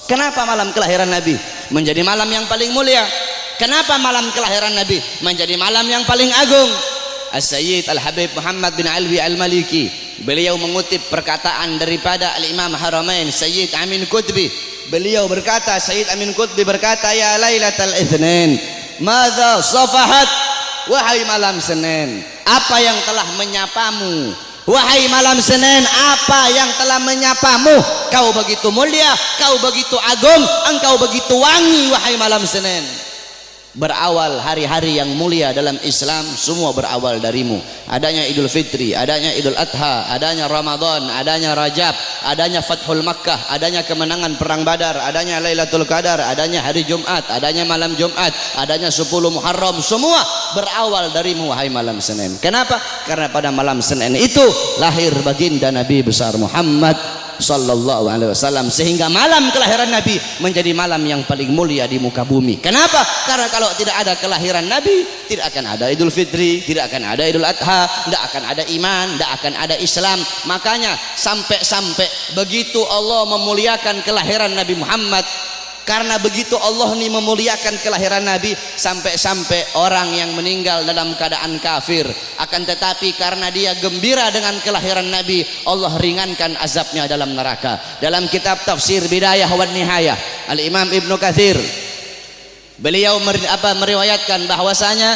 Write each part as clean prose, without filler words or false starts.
Kenapa malam kelahiran Nabi menjadi malam yang paling mulia? Kenapa malam kelahiran Nabi menjadi malam yang paling agung? As-Sayyid Al-Habib Muhammad bin Alwi Al-Maliki, beliau mengutip perkataan daripada Al-Imam Haramain Sayyid Amin Qutbi. Beliau berkata, Sayyid Amin Qutbi berkata, ya Lailatul Itsnin, madza safahat, wahai malam Senin, apa yang telah menyapamu? Wahai malam Senin, apa yang telah menyapamu? Kau begitu mulia, kau begitu agung, engkau begitu wangi, wahai malam Senin. Berawal hari-hari yang mulia dalam Islam, semua berawal darimu. Adanya Idul Fitri, adanya Idul Adha, adanya Ramadan, adanya Rajab, adanya Fathul Makkah, adanya kemenangan perang Badar, adanya Lailatul Qadar, adanya hari Jumat, adanya malam Jumat, adanya 10 Muharram, semua berawal darimu wahai malam Senin. Kenapa? Karena pada malam Senin itu lahir baginda Nabi besar Muhammad sallallahu alaihi wasallam, sehingga malam kelahiran Nabi menjadi malam yang paling mulia di muka bumi. Kenapa? Karena kalau tidak ada kelahiran Nabi, tidak akan ada Idul Fitri, tidak akan ada Idul Adha, tidak akan ada iman, tidak akan ada Islam. Makanya sampai begitu Allah memuliakan kelahiran Nabi Muhammad, karena begitu Allah ini memuliakan kelahiran Nabi, sampai orang yang meninggal dalam keadaan kafir, akan tetapi karena dia gembira dengan kelahiran Nabi, Allah ringankan azabnya dalam neraka. Dalam kitab tafsir Bidayah wan Nihayah, Al-Imam Ibnu Katsir, beliau meriwayatkan bahwasanya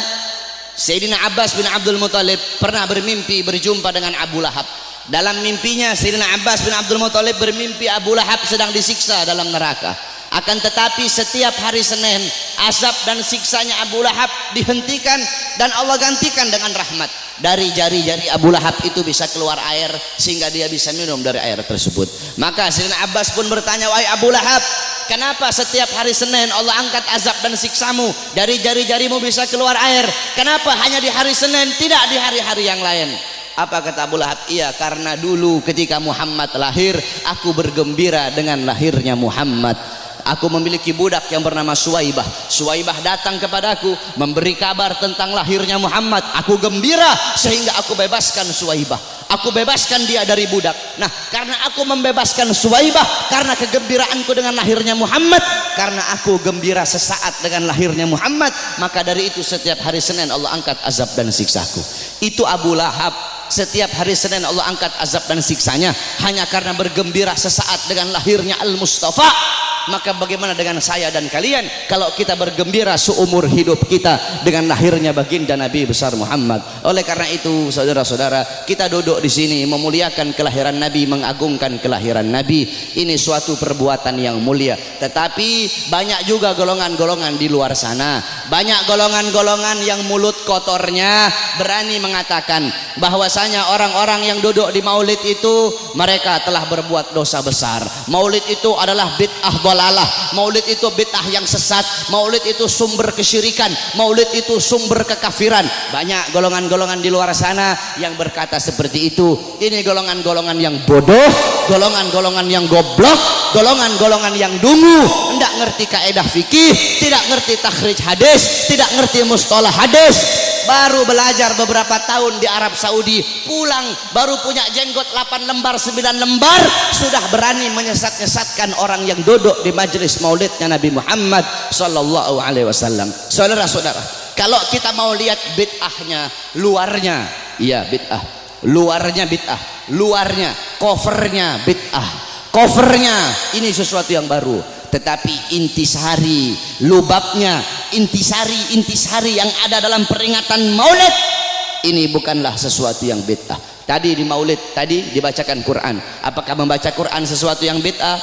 Sayyidina Abbas bin Abdul Muthalib pernah bermimpi berjumpa dengan Abu Lahab. Dalam mimpinya Sayyidina Abbas bin Abdul Muthalib bermimpi Abu Lahab sedang disiksa dalam neraka. Akan tetapi setiap hari Senin, azab dan siksanya Abu Lahab dihentikan dan Allah gantikan dengan rahmat. Dari jari-jari Abu Lahab itu bisa keluar air sehingga dia bisa minum dari air tersebut. Maka Sayyidina Abbas pun bertanya, wahai Abu Lahab, kenapa setiap hari Senin Allah angkat azab dan siksamu? Dari jari-jarimu bisa keluar air, kenapa hanya di hari Senin, tidak di hari-hari yang lain? Apa kata Abu Lahab? Iya, karena dulu ketika Muhammad lahir, aku bergembira dengan lahirnya Muhammad. Aku memiliki budak yang bernama Suwaibah. Suwaibah datang kepadaku memberi kabar tentang lahirnya Muhammad. Aku gembira sehingga aku bebaskan Suwaibah. Aku bebaskan dia dari budak. Nah, karena aku membebaskan Suwaibah, karena kegembiraanku dengan lahirnya Muhammad, karena aku gembira sesaat dengan lahirnya Muhammad, maka dari itu setiap hari Senin Allah angkat azab dan siksaku. Itu Abu Lahab. Setiap hari Senin Allah angkat azab dan siksanya hanya karena bergembira sesaat dengan lahirnya Al-Mustafa. Maka bagaimana dengan saya dan kalian kalau kita bergembira seumur hidup kita dengan lahirnya baginda Nabi besar Muhammad? Oleh karena itu, saudara-saudara, kita duduk di sini memuliakan kelahiran Nabi, mengagungkan kelahiran Nabi. Ini suatu perbuatan yang mulia. Tetapi banyak juga golongan-golongan di luar sana, banyak golongan-golongan yang mulut kotornya berani mengatakan bahwasanya orang-orang yang duduk di maulid itu mereka telah berbuat dosa besar. Maulid itu adalah bid'ah dalalah, maulid itu bid'ah yang sesat, maulid itu sumber kesyirikan, maulid itu sumber kekafiran. Banyak golongan-golongan di luar sana yang berkata seperti itu. Ini golongan-golongan yang bodoh, golongan-golongan yang goblok, golongan-golongan yang dungu, tidak ngerti kaedah fikih, tidak ngerti takhrij hadis, tidak ngerti mustalah hadis. Baru belajar beberapa tahun di Arab Saudi, pulang baru punya jenggot 8 lembar 9 lembar, sudah berani menyesat-nyesatkan orang yang duduk di majelis maulidnya Nabi Muhammad sallallahu alaihi wasallam. Saudara-saudara, kalau kita mau lihat bid'ahnya, luarnya iya bid'ah, luarnya bid'ah, luarnya covernya bid'ah, covernya ini sesuatu yang baru. Tetapi intisari, lubabnya, intisari yang ada dalam peringatan maulid ini bukanlah sesuatu yang bid'ah. Tadi di maulid tadi dibacakan Quran. Apakah membaca Quran sesuatu yang bid'ah?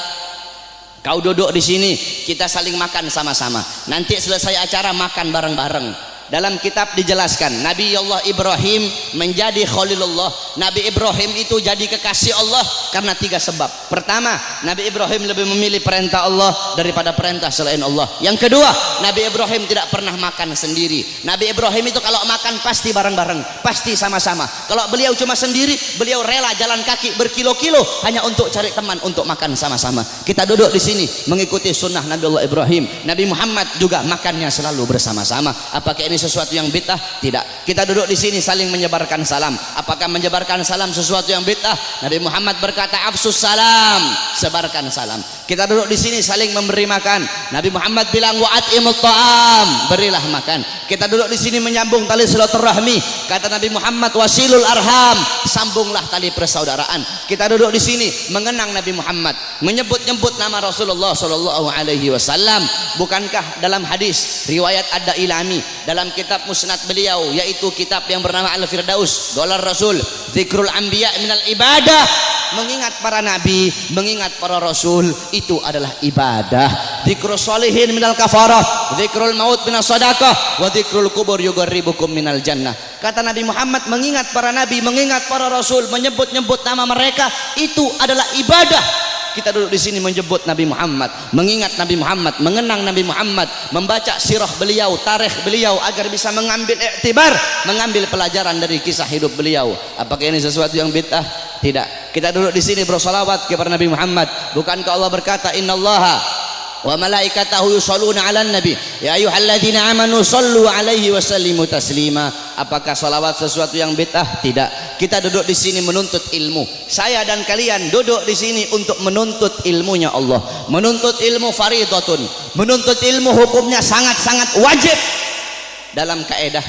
Kau duduk di sini, kita saling makan sama-sama. Nanti selesai acara makan bareng-bareng. Dalam kitab dijelaskan Nabi Allah Ibrahim menjadi Khalilullah. Nabi Ibrahim itu jadi kekasih Allah karena 3 sebab. Pertama, Nabi Ibrahim lebih memilih perintah Allah daripada perintah selain Allah. Yang kedua, Nabi Ibrahim tidak pernah makan sendiri. Nabi Ibrahim itu kalau makan pasti bareng-bareng, pasti sama-sama. Kalau beliau cuma sendiri, beliau rela jalan kaki berkilo-kilo hanya untuk cari teman untuk makan sama-sama. Kita duduk di sini mengikuti sunnah Nabi Allah Ibrahim. Nabi Muhammad juga makannya selalu bersama-sama. Apakah ini sesuatu yang bid'ah? Tidak. Kita duduk di sini saling menyebarkan salam. Apakah menyebarkan salam sesuatu yang bid'ah? Nabi Muhammad berkata, afsus salam salam, sebarkan salam. Kita duduk di sini saling memberi makan. Nabi Muhammad bilang wa'atimut ta'am, berilah makan. Kita duduk di sini menyambung tali silaturahmi. Kata Nabi Muhammad wasilul arham, sambunglah tali persaudaraan. Kita duduk di sini mengenang Nabi Muhammad, menyebut-nyebut nama Rasulullah sallallahu alaihi wasallam. Bukankah dalam hadis riwayat Ad-Dailami dalam kitab musnad beliau, yaitu kitab yang bernama Al-Firdaus, Qalar Rasul, zikrul anbiya minal ibadah, mengingat para nabi, mengingat para rasul itu adalah ibadah. Zikrul sholihin minal kafarah, zikrul maut minas sadaqah, wa zikrul kubur yugarribukum minal jannah. Kata Nabi Muhammad, mengingat para nabi, mengingat para rasul, menyebut-nyebut nama mereka itu adalah ibadah. Kita duduk di sini menyebut Nabi Muhammad, mengingat Nabi Muhammad, mengenang Nabi Muhammad, membaca sirah beliau, tarikh beliau agar bisa mengambil iktibar, mengambil pelajaran dari kisah hidup beliau. Apakah ini sesuatu yang bid'ah? Tidak. Kita duduk di sini bersolawat kepada Nabi Muhammad. Bukankah Allah berkata, innallaha wa malaikatahu yusholluna 'alan nabi ya ayyuhalladzina amanu shollu 'alaihi wa sallimu taslima. Apakah salawat sesuatu yang bid'ah? Tidak. Kita duduk di sini menuntut ilmu. Saya dan kalian duduk di sini untuk menuntut ilmunya Allah. Menuntut ilmu fardhatun. Menuntut ilmu hukumnya sangat-sangat wajib. Dalam kaidah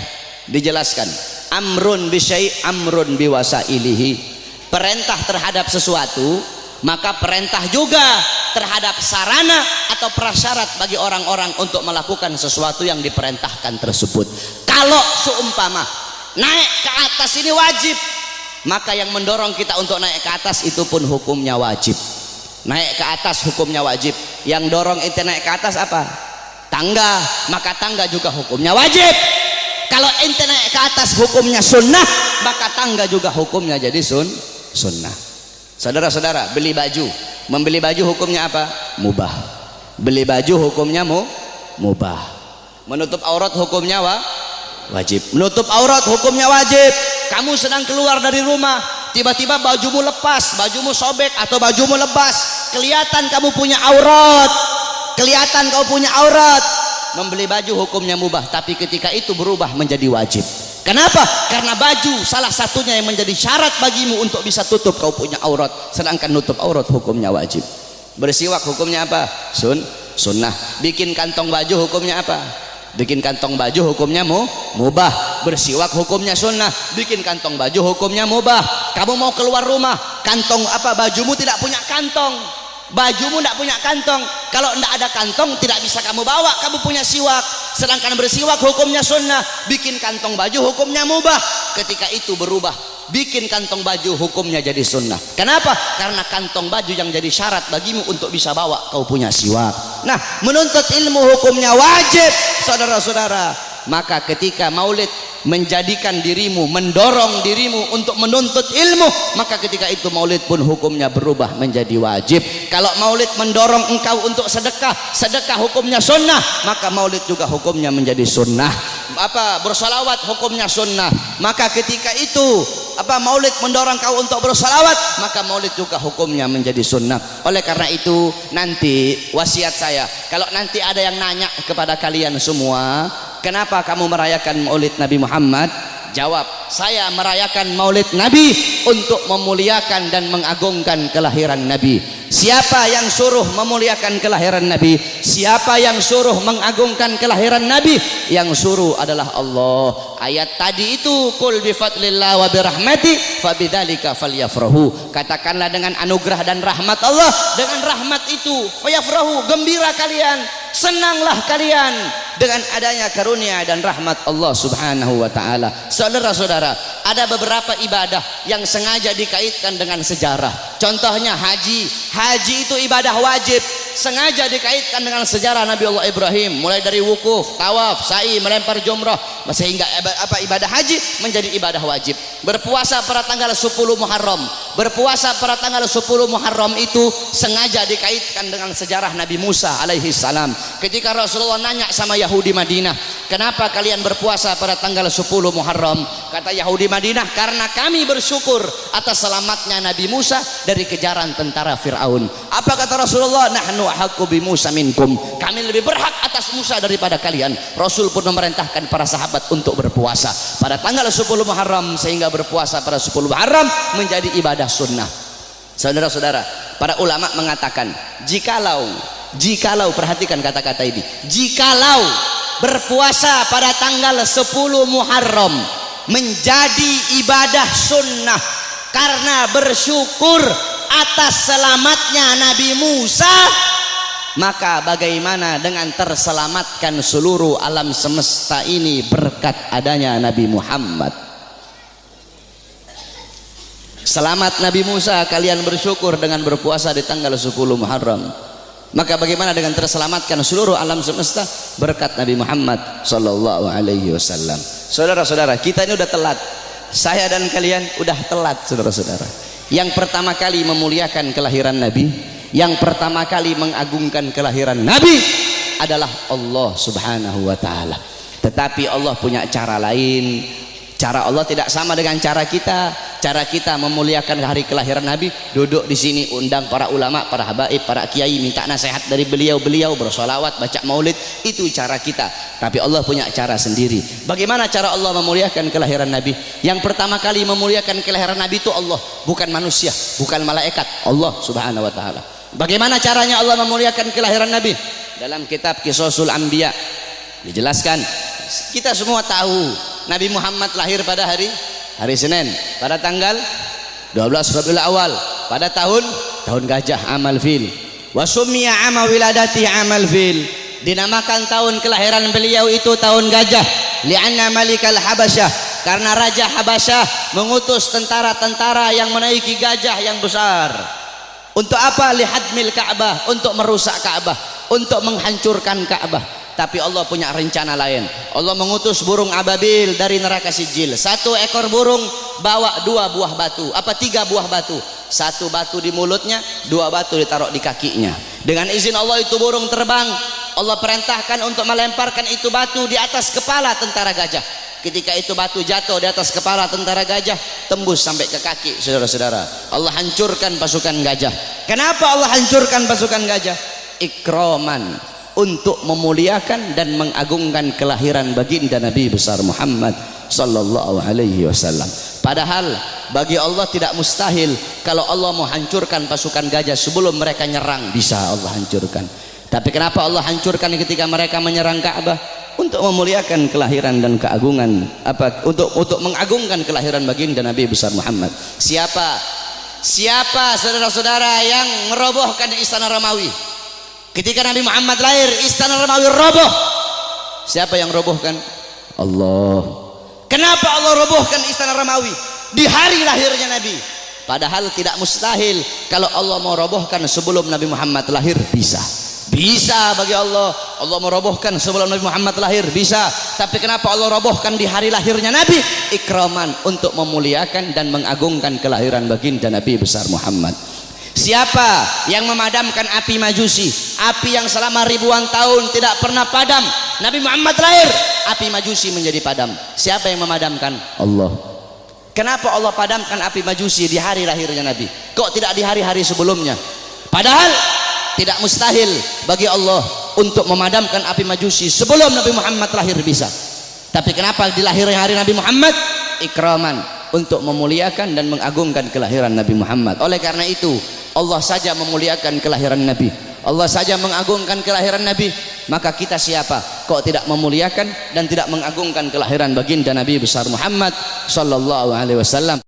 dijelaskan, amrun bi syai' amrun bi wasailihi. Perintah terhadap sesuatu, maka perintah juga terhadap sarana atau prasyarat bagi orang-orang untuk melakukan sesuatu yang diperintahkan tersebut. Kalau seumpama naik ke atas ini wajib, maka yang mendorong kita untuk naik ke atas itu pun hukumnya wajib. Naik ke atas hukumnya wajib. Yang dorong ente naik ke atas apa? Tangga, maka tangga juga hukumnya wajib. Kalau ente naik ke atas hukumnya sunnah, maka tangga juga hukumnya jadi sunnah. Saudara-saudara, beli baju, membeli baju hukumnya apa? Mubah. Beli baju hukumnya mubah. Menutup aurat hukumnya wajib. Menutup aurat hukumnya wajib. Kamu sedang keluar dari rumah, tiba-tiba bajumu lepas, bajumu sobek atau bajumu lebas, kelihatan kamu punya aurat, kelihatan kau punya aurat. Membeli baju hukumnya mubah, tapi ketika itu berubah menjadi wajib. Kenapa? Karena baju salah satunya yang menjadi syarat bagimu untuk bisa tutup kau punya aurat, sedangkan nutup aurat hukumnya wajib. Bersiwak hukumnya apa? Sunnah. Bikin kantong baju hukumnya apa? Bikin kantong baju hukumnya mubah. Bersiwak hukumnya sunnah. Bikin kantong baju hukumnya mubah. Kamu mau keluar rumah, kantong apa? Bajumu tidak punya kantong. Bajumu tidak punya kantong. Kalau tidak ada kantong tidak bisa kamu bawa, kamu punya siwak. Sedangkan bersiwak hukumnya sunnah. Bikin kantong baju hukumnya mubah. Ketika itu berubah, bikin kantong baju hukumnya jadi sunnah. Kenapa? Karena kantong baju yang jadi syarat bagimu untuk bisa bawa kau punya siwak. Nah, menuntut ilmu hukumnya wajib, saudara-saudara. Maka ketika maulid menjadikan dirimu, mendorong dirimu untuk menuntut ilmu, maka ketika itu maulid pun hukumnya berubah menjadi wajib. Kalau maulid mendorong engkau untuk sedekah, sedekah hukumnya sunnah, maka maulid juga hukumnya menjadi sunnah. Bersolawat hukumnya sunnah, maka ketika itu maulid mendorong kau untuk bersolawat, maka maulid juga hukumnya menjadi sunnah. Oleh karena itu nanti wasiat saya, kalau nanti ada yang nanya kepada kalian semua, kenapa kamu merayakan maulid Nabi Muhammad? Jawab, saya merayakan maulid Nabi untuk memuliakan dan mengagungkan kelahiran Nabi. Siapa yang suruh memuliakan kelahiran Nabi? Siapa yang suruh mengagungkan kelahiran Nabi? Yang suruh adalah Allah. Ayat tadi itu, qul bi fadlillah wa bi rahmati fabidzalika falyafrahu. Katakanlah dengan anugerah dan rahmat Allah, dengan rahmat itu fayafrahu, gembira kalian, senanglah kalian dengan adanya karunia dan rahmat Allah Subhanahu wa taala. Saudara-saudara, ada beberapa ibadah yang sengaja dikaitkan dengan sejarah. Contohnya haji. Haji itu ibadah wajib, sengaja dikaitkan dengan sejarah Nabi Allah Ibrahim, mulai dari wukuf, tawaf, sa'i, melempar jumrah, sehingga ibadah haji menjadi ibadah wajib. Berpuasa pada tanggal 10 Muharram. Berpuasa pada tanggal 10 Muharram itu sengaja dikaitkan dengan sejarah Nabi Musa alaihi salam. Ketika Rasulullah nanya sama Yahudi Madinah, kenapa kalian berpuasa pada tanggal 10 Muharram? Kata Yahudi Madinah, karena kami bersyukur atas selamatnya Nabi Musa dari kejaran tentara Fir'aun. Apa kata Rasulullah? Nahnu ahaqqu bi Musa minkum. Kami lebih berhak atas Musa daripada kalian. Rasul pun memerintahkan para sahabat untuk berpuasa pada tanggal 10 Muharram, sehingga berpuasa pada 10 Muharram menjadi ibadah sunnah. Saudara-saudara, Para ulama mengatakan, jikalau perhatikan kata-kata ini, jikalau berpuasa pada tanggal 10 Muharram menjadi ibadah sunnah karena bersyukur atas selamatnya Nabi Musa, maka bagaimana dengan terselamatkan seluruh alam semesta ini berkat adanya Nabi Muhammad? Selamat Nabi Musa, kalian bersyukur dengan berpuasa di tanggal 10 Muharram, maka bagaimana dengan terselamatkan seluruh alam semesta berkat Nabi Muhammad sallallahu alaihi wasallam. Saudara-saudara, kita ini udah telat. Saya dan kalian udah telat, saudara-saudara. Yang pertama kali memuliakan kelahiran Nabi, yang pertama kali mengagungkan kelahiran Nabi adalah Allah Subhanahu wa taala. Tetapi Allah punya cara lain. Cara Allah tidak sama dengan cara kita. Cara kita memuliakan hari kelahiran Nabi, duduk di sini undang para ulama, para habaib, para kiai, minta nasihat dari beliau-beliau, bersolawat, baca maulid, itu cara kita. Tapi Allah punya cara sendiri. Bagaimana cara Allah memuliakan kelahiran Nabi? Yang pertama kali memuliakan kelahiran Nabi itu Allah, bukan manusia, bukan malaikat, Allah Subhanahu wa taala. Bagaimana caranya Allah memuliakan kelahiran Nabi? Dalam kitab Qisasul Anbiya dijelaskan, kita semua tahu Nabi Muhammad lahir pada hari Senin pada tanggal 12 Rabiul Awal pada tahun gajah, amal fil. Wa summiya ama wiladati amal fil, dinamakan tahun kelahiran beliau itu tahun gajah, li'anna malikal habasyah, karena raja Habasyah mengutus tentara-tentara yang menaiki gajah yang besar. Untuk apa? Lihadmil Ka'bah, untuk merusak Ka'bah, untuk menghancurkan Ka'bah. Tapi Allah punya rencana lain. Allah mengutus burung ababil dari neraka Sijil. Satu ekor burung bawa 2 buah batu, 3 buah batu. 1 batu di mulutnya, 2 batu ditaruh di kakinya. Dengan izin Allah itu burung terbang. Allah perintahkan untuk melemparkan itu batu di atas kepala tentara gajah. Ketika itu batu jatuh di atas kepala tentara gajah, tembus sampai ke kaki, saudara-saudara. Allah hancurkan pasukan gajah. Kenapa Allah hancurkan pasukan gajah? Ikraman, untuk memuliakan dan mengagungkan kelahiran baginda Nabi besar Muhammad sallallahu alaihi wasallam. Padahal bagi Allah tidak mustahil kalau Allah mau hancurkan pasukan gajah sebelum mereka nyerang, bisa Allah hancurkan. Tapi kenapa Allah hancurkan ketika mereka menyerang Ka'bah? Untuk memuliakan kelahiran dan keagungan, untuk mengagungkan kelahiran baginda Nabi besar Muhammad. Siapa saudara-saudara yang merobohkan istana Romawi? Ketika Nabi Muhammad lahir, istana Romawi roboh. Siapa yang robohkan? Allah. Kenapa Allah robohkan istana Romawi di hari lahirnya Nabi? Padahal tidak mustahil kalau Allah mau robohkan sebelum Nabi Muhammad lahir, bisa. Bisa bagi Allah. Allah merobohkan sebelum Nabi Muhammad lahir, bisa. Tapi kenapa Allah robohkan di hari lahirnya Nabi? Ikraman, untuk memuliakan dan mengagungkan kelahiran baginda Nabi besar Muhammad. Siapa yang memadamkan api Majusi, api yang selama ribuan tahun tidak pernah padam? Nabi Muhammad lahir, api Majusi menjadi padam. Siapa yang memadamkan? Allah. Kenapa Allah padamkan api Majusi di hari lahirnya Nabi? Kok tidak di hari-hari sebelumnya? Padahal tidak mustahil bagi Allah untuk memadamkan api Majusi sebelum Nabi Muhammad lahir, bisa. Tapi kenapa di lahirnya hari Nabi Muhammad? Ikraman, untuk memuliakan dan mengagungkan kelahiran Nabi Muhammad. Oleh karena itu Allah saja memuliakan kelahiran Nabi, Allah saja mengagungkan kelahiran Nabi, maka kita siapa kok tidak memuliakan dan tidak mengagungkan kelahiran baginda Nabi besar Muhammad sallallahu alaihi wasallam?